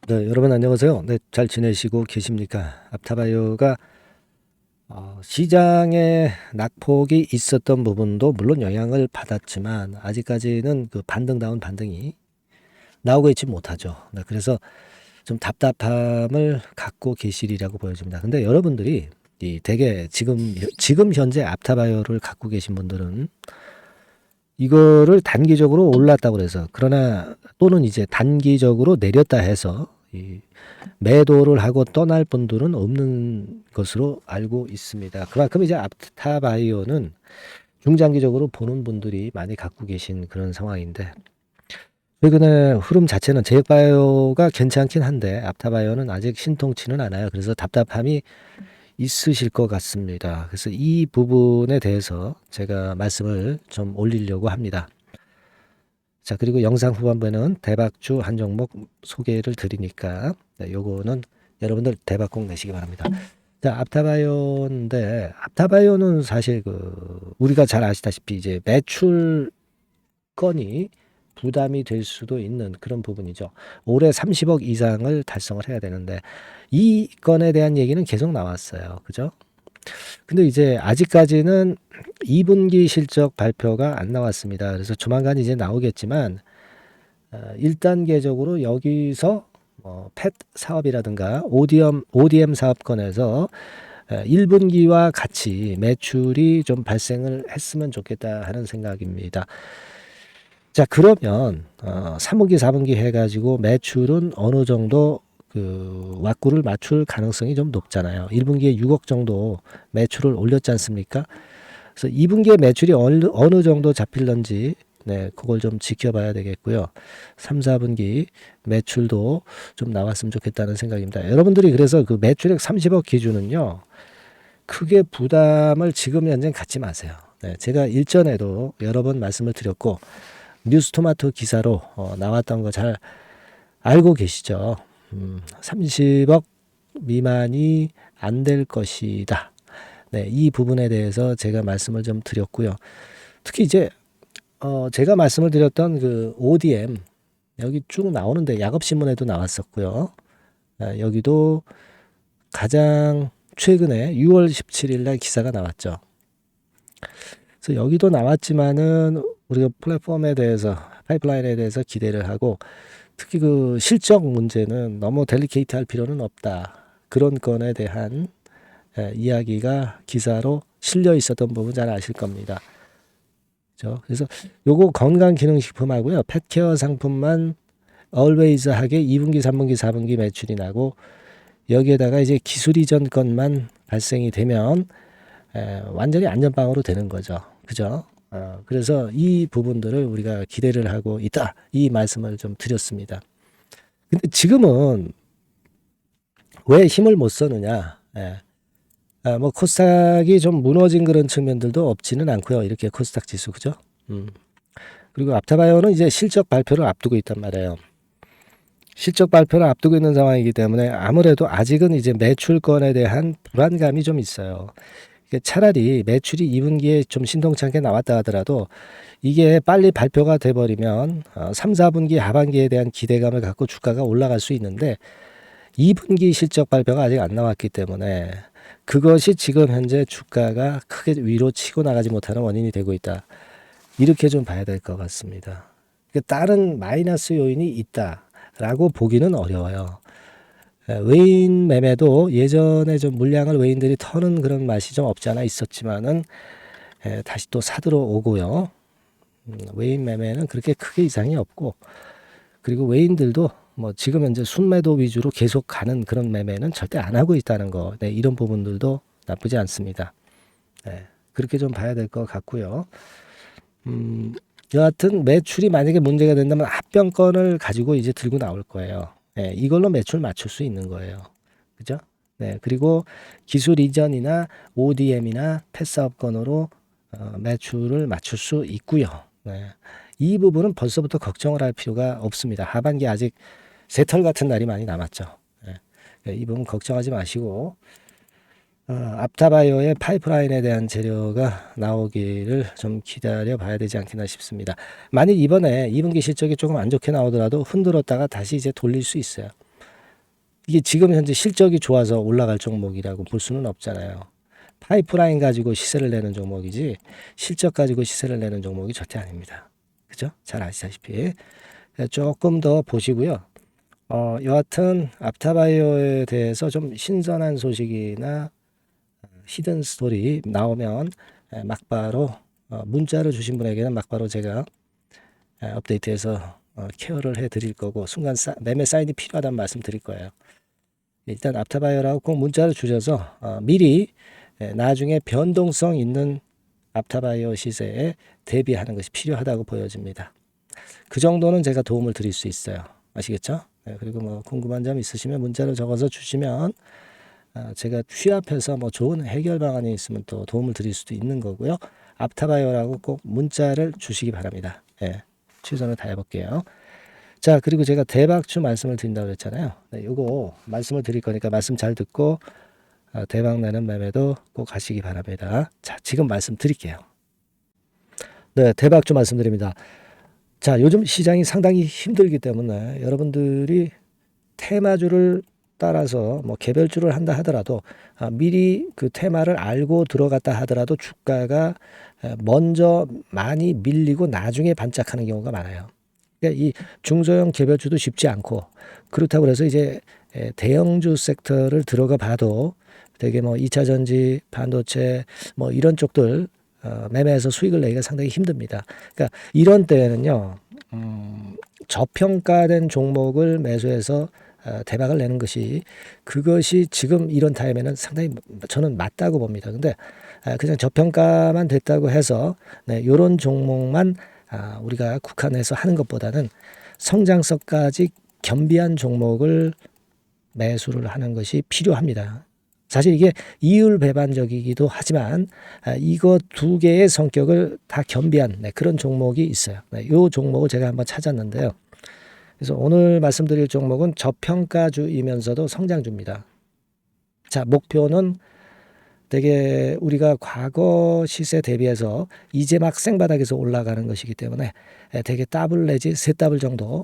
네, 여러분 안녕하세요. 네, 잘 지내시고 계십니까? 앞타바이오가 시장에 낙폭이 있었던 부분도 물론 영향을 받았지만 아직까지는 그 반등다운 반등이 나오고 있지 못하죠. 네, 그래서 좀 답답함을 갖고 계시리라고 보여집니다. 근데 여러분들이 이 대개 지금 현재 앞타바이오를 갖고 계신 분들은 이거를 단기적으로 올랐다고 그래서 그러나 또는 이제 단기적으로 내렸다 해서 이 매도를 하고 떠날 분들은 없는 것으로 알고 있습니다. 그만큼 이제 앞타바이오는 중장기적으로 보는 분들이 많이 갖고 계신 그런 상황인데 최근에 흐름 자체는 제약바이오가 괜찮긴 한데 앞타바이오는 아직 신통치는 않아요. 그래서 답답함이 있으실 것 같습니다. 그래서 이 부분에 대해서 제가 말씀을 좀 올리려고 합니다. 자, 그리고 영상 후반부에는 대박주 한 종목 소개를 드리니까 네, 요거는 여러분들 대박 꼭 내시기 바랍니다. 자, 앞타바이오인데 앞타바이오는 사실 그 우리가 잘 아시다시피 이제 매출 건이 부담이 될 수도 있는 그런 부분이죠. 올해 30억 이상을 달성을 해야 되는데 이 건에 대한 얘기는 계속 나왔어요. 그죠? 근데 이제 아직까지는 2분기 실적 발표가 안 나왔습니다. 그래서 조만간 이제 나오겠지만 1단계적으로 여기서 펫 사업이라든가 ODM 사업권에서 1분기와 같이 매출이 좀 발생을 했으면 좋겠다 하는 생각입니다. 자, 그러면 3분기, 4분기 해가지고 매출은 어느 정도 그 왁구를 맞출 가능성이 좀 높잖아요. 1분기에 6억 정도 매출을 올렸지 않습니까? 그래서 2분기에 매출이 어느 정도 잡힐런지 네, 그걸 좀 지켜봐야 되겠고요. 3, 4분기 매출도 좀 나왔으면 좋겠다는 생각입니다. 여러분들이 그래서 그 매출액 30억 기준은요. 크게 부담을 지금 현재 갖지 마세요. 네, 제가 일전에도 여러 번 말씀을 드렸고 뉴스토마토 기사로 나왔던 거 잘 알고 계시죠? 30억 미만이 안 될 것이다. 네, 이 부분에 대해서 제가 말씀을 좀 드렸고요. 특히 이제 제가 말씀을 드렸던 그 ODM 여기 쭉 나오는데 야곱신문에도 나왔었고요. 여기도 가장 최근에 6월 17일 날 기사가 나왔죠. 그래서 여기도 나왔지만은 우리가 플랫폼에 대해서 파이프라인에 대해서 기대를 하고 특히 그 실적 문제는 너무 델리케이트할 필요는 없다. 그런 건에 대한 이야기가 기사로 실려 있었던 부분 잘 아실 겁니다. 그렇죠? 그래서 요거 건강기능식품하고요. 펫케어 상품만 always하게 2분기, 3분기, 4분기 매출이 나고 여기에다가 이제 기술 이전 건만 발생이 되면 완전히 안전빵으로 되는 거죠. 그죠? 그래서 이 부분들을 우리가 기대를 하고 있다. 이 말씀을 좀 드렸습니다. 근데 지금은 왜 힘을 못 써느냐? 뭐 코스닥이 좀 무너진 그런 측면들도 없지는 않고요. 이렇게 코스닥 지수 그죠? 그리고 앞타바이오는 이제 실적 발표를 앞두고 있단 말이에요. 실적 발표를 앞두고 있는 상황이기 때문에 아무래도 아직은 이제 매출권에 대한 불안감이 좀 있어요. 차라리 매출이 2분기에 좀 신통치 않게 나왔다 하더라도 이게 빨리 발표가 돼버리면 3, 4분기 하반기에 대한 기대감을 갖고 주가가 올라갈 수 있는데 2분기 실적 발표가 아직 안 나왔기 때문에 그것이 지금 현재 주가가 크게 위로 치고 나가지 못하는 원인이 되고 있다. 이렇게 좀 봐야 될 것 같습니다. 다른 마이너스 요인이 있다라고 보기는 어려워요. 외인 매매도 예전에 좀 물량을 외인들이 터는 그런 맛이 좀 없지 않아 있었지만은 다시 또 사들어 오고요. 외인 매매는 그렇게 크게 이상이 없고 그리고 외인들도 뭐 지금 현재 순매도 위주로 계속 가는 그런 매매는 절대 안 하고 있다는 거. 네, 이런 부분들도 나쁘지 않습니다. 네, 그렇게 좀 봐야 될 것 같고요. 여하튼 매출이 만약에 문제가 된다면 합병권을 가지고 이제 들고 나올 거예요. 네, 이걸로 매출 맞출 수 있는 거예요. 그죠? 네, 그리고 기술 이전이나 ODM이나 펫사업권으로 매출을 맞출 수 있고요. 네, 이 부분은 벌써부터 걱정을 할 필요가 없습니다. 하반기 아직 새털 같은 날이 많이 남았죠. 네, 이 부분 걱정하지 마시고 앞타바이오의 파이프라인에 대한 재료가 나오기를 좀 기다려 봐야 되지 않겠나 싶습니다. 만약 이번에 2분기 실적이 조금 안 좋게 나오더라도 흔들었다가 다시 이제 돌릴 수 있어요. 이게 지금 현재 실적이 좋아서 올라갈 종목이라고 볼 수는 없잖아요. 파이프라인 가지고 시세를 내는 종목이지 실적 가지고 시세를 내는 종목이 절대 아닙니다. 그죠? 잘 아시다시피. 조금 더 보시고요. 여하튼 앞타바이오에 대해서 좀 신선한 소식이나 히든 스토리 나오면 막바로 문자를 주신 분에게는 막바로 제가 업데이트해서 케어를 해드릴 거고 순간 매매 사인이 필요하다는 말씀 드릴 거예요. 일단 앞타바이오라고 꼭 문자를 주셔서 미리 나중에 변동성 있는 앞타바이오 시세에 대비하는 것이 필요하다고 보여집니다. 그 정도는 제가 도움을 드릴 수 있어요. 아시겠죠? 그리고 뭐 궁금한 점 있으시면 문자로 적어서 주시면 제가 취합해서 뭐 좋은 해결 방안이 있으면 또 도움을 드릴 수도 있는 거고요. 앞타바이오라고 꼭 문자를 주시기 바랍니다. 최선을 다해볼게요. 자, 그리고 제가 대박주 말씀을 드린다고 했잖아요. 요거 말씀을 드릴 거니까 말씀 잘 듣고 대박 내는 매매도 꼭 하시기 바랍니다. 자, 지금 말씀 드릴게요. 네, 대박주 말씀드립니다. 자, 요즘 시장이 상당히 힘들기 때문에 여러분들이 테마주를 따라서 뭐 개별주를 한다 하더라도 미리 그 테마를 알고 들어갔다 하더라도 주가가 먼저 많이 밀리고 나중에 반짝하는 경우가 많아요. 그러니까 이 중소형 개별주도 쉽지 않고 그렇다고 해서 이제 대형주 섹터를 들어가 봐도 되게 뭐 2차 전지, 반도체 뭐 이런 쪽들 매매해서 수익을 내기가 상당히 힘듭니다. 그러니까 이런 때에는요, 저평가된 종목을 매수해서 대박을 내는 것이 그것이 지금 이런 타임에는 상당히 저는 맞다고 봅니다. 근데 그냥 저평가만 됐다고 해서 이런 종목만 우리가 국한해서 하는 것보다는 성장성까지 겸비한 종목을 매수를 하는 것이 필요합니다. 사실 이게 이율배반적이기도 하지만 이거 두 개의 성격을 다 겸비한 그런 종목이 있어요. 이 종목을 제가 한번 찾았는데요. 그래서 오늘 말씀드릴 종목은 저평가주이면서도 성장주입니다. 자, 목표는 되게 우리가 과거 시세 대비해서 이제 막 생바닥에서 올라가는 것이기 때문에 되게 더블 내지 세 더블 정도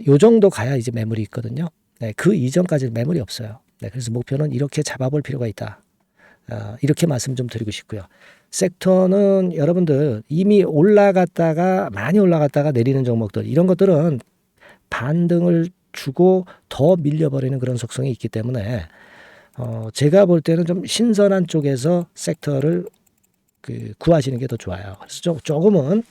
요 정도 가야 이제 매물이 있거든요. 그 이전까지는 매물이 없어요. 그래서 목표는 이렇게 잡아볼 필요가 있다. 이렇게 말씀 좀 드리고 싶고요. 섹터는 여러분들 이미 올라갔다가 많이 올라갔다가 내리는 종목들 이런 것들은 반등을 주고 더 밀려버리는 그런 속성이 있기 때문에 제가 볼 때는 좀 신선한 쪽에서 섹터를 구하시는 게 더 좋아요. 그래서 조금은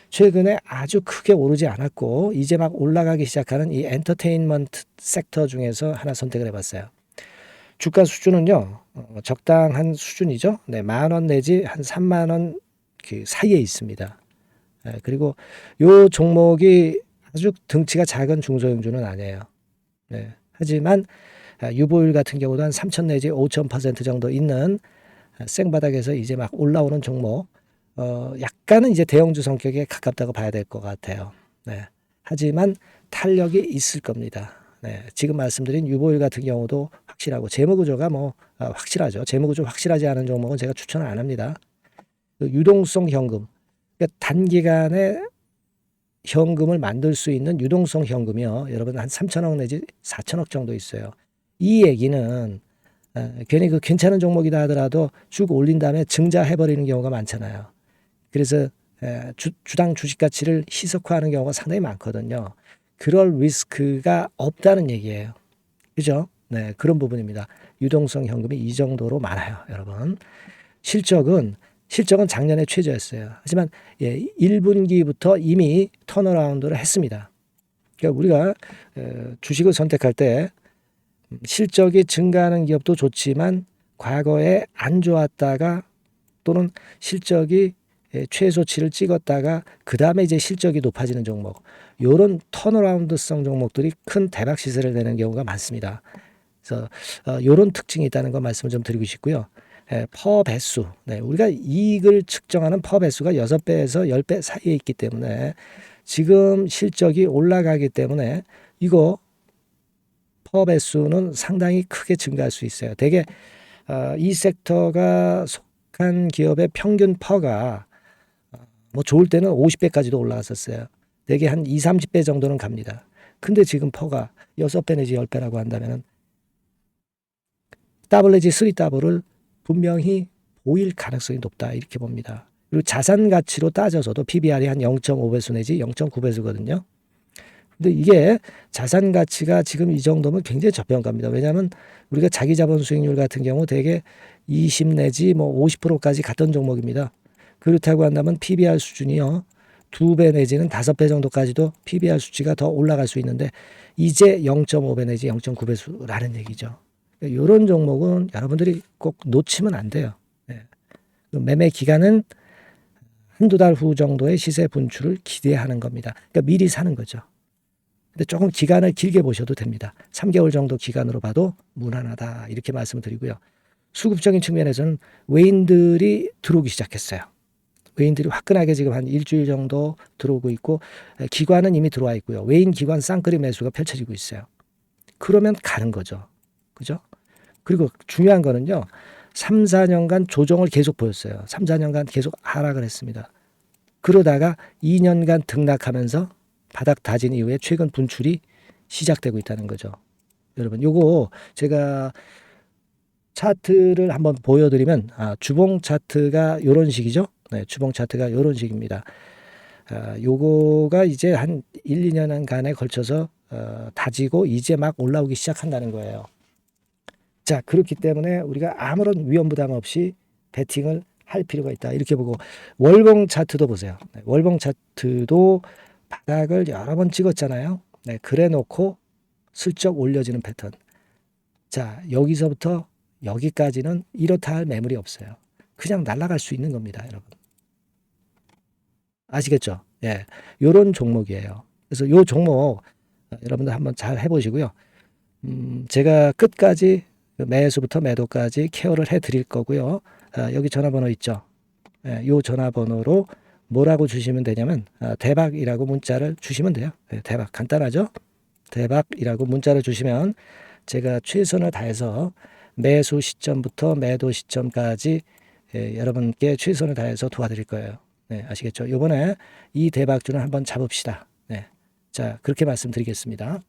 최근에 아주 크게 오르지 않았고 이제 막 올라가기 시작하는 이 엔터테인먼트 섹터 중에서 하나 선택을 해봤어요. 주가 수준은요 적당한 수준이죠. 10,000원 내지 한 30,000원 그 사이에 있습니다. 그리고 요 종목이 아주 덩치가 작은 중소형주는 아니에요. 하지만 유보율 같은 경우도 한 3,000 내지 5,000% 정도 있는 생바닥에서 이제 막 올라오는 종목, 약간은 이제 대형주 성격에 가깝다고 봐야 될 것 같아요. 하지만 탄력이 있을 겁니다. 지금 말씀드린 유보율 같은 경우도 확실하고 재무구조가 뭐 확실하죠. 재무구조 확실하지 않은 종목은 제가 추천을 안 합니다. 유동성 현금, 그러니까 단기간에 현금을 만들 수 있는 유동성 현금이요. 여러분 한 3,000억 내지 4,000억 정도 있어요. 이 얘기는 괜히 그 괜찮은 종목이다 하더라도 쭉 올린 다음에 증자해버리는 경우가 많잖아요. 그래서 주당 주식 가치를 희석화하는 경우가 상당히 많거든요. 그럴 리스크가 없다는 얘기예요. 그죠? 그런 부분입니다. 유동성 현금이 이 정도로 많아요, 여러분. 실적은 작년에 최저였어요. 하지만 1분기부터 이미 턴어라운드를 했습니다. 그러니까 우리가 주식을 선택할 때 실적이 증가하는 기업도 좋지만 과거에 안 좋았다가 또는 실적이 최소치를 찍었다가 그 다음에 이제 실적이 높아지는 종목, 이런 턴어라운드성 종목들이 큰 대박 시세를 내는 경우가 많습니다. 그래서 이런 특징이 있다는 거 말씀을 좀 드리고 싶고요. 퍼 배수, 우리가 이익을 측정하는 퍼 배수가 6배에서 10배 사이에 있기 때문에 지금 실적이 올라가기 때문에 이거 퍼 배수는 상당히 크게 증가할 수 있어요. 대개 이 섹터가 속한 기업의 평균 퍼가 뭐 좋을 때는 50배까지도 올라갔었어요. 대개 한 20, 30배 정도는 갑니다. 근데 지금 퍼가 6배 내지 10배라고 한다면은 더블 내지 3더블을 분명히 보일 가능성이 높다 이렇게 봅니다. 그리고 자산 가치로 따져서도 PBR이 한 0.5배수 내지 0.9배수거든요. 근데 이게 자산 가치가 지금 이 정도면 굉장히 저평가입니다. 왜냐하면 우리가 자기 자본 수익률 같은 경우 대개 20 내지 뭐 50%까지 갔던 종목입니다. 그렇다고 한다면 PBR 수준이요. 2배 내지는 5배 정도까지도 PBR 수치가 더 올라갈 수 있는데 이제 0.5배 내지 0.9배수라는 얘기죠. 이런 종목은 여러분들이 꼭 놓치면 안 돼요. 매매 기간은 한두 달 후 정도의 시세 분출을 기대하는 겁니다. 그러니까 미리 사는 거죠. 근데 조금 기간을 길게 보셔도 됩니다. 3개월 정도 기간으로 봐도 무난하다 이렇게 말씀을 드리고요. 수급적인 측면에서는 외인들이 들어오기 시작했어요. 외인들이 화끈하게 지금 한 일주일 정도 들어오고 있고 기관은 이미 들어와 있고요. 외인 기관 쌍끌이 매수가 펼쳐지고 있어요. 그러면 가는 거죠. 그죠? 그리고 중요한 거는요. 3, 4년간 조정을 계속 보였어요. 3, 4년간 계속 하락을 했습니다. 그러다가 2년간 등락하면서 바닥 다진 이후에 최근 분출이 시작되고 있다는 거죠. 여러분 요거 제가 차트를 한번 보여드리면 주봉 차트가 이런 식이죠. 네, 주봉 차트가 이런 식입니다. 요거가 이제 한 1, 2년간에 걸쳐서 다지고 이제 막 올라오기 시작한다는 거예요. 자, 그렇기 때문에 우리가 아무런 위험 부담 없이 베팅을 할 필요가 있다. 이렇게 보고 월봉 차트도 보세요. 네, 월봉 차트도 바닥을 여러 번 찍었잖아요. 네, 그래 놓고 슬쩍 올려지는 패턴. 자, 여기서부터 여기까지는 이렇다 할 매물이 없어요. 그냥 날아갈 수 있는 겁니다, 여러분. 아시겠죠? 예. 요런 종목이에요. 그래서 요 종목 여러분들 한번 잘 해보시고요. 제가 끝까지 매수부터 매도까지 케어를 해 드릴 거고요. 여기 전화번호 있죠? 예, 요 전화번호로 뭐라고 주시면 되냐면 대박이라고 문자를 주시면 돼요. 예, 대박 간단하죠? 대박이라고 문자를 주시면 제가 최선을 다해서 매수 시점부터 매도 시점까지 여러분께 최선을 다해서 도와드릴 거예요. 네, 아시겠죠? 이번에 이 대박주는 한번 잡읍시다. 네, 자 그렇게 말씀드리겠습니다.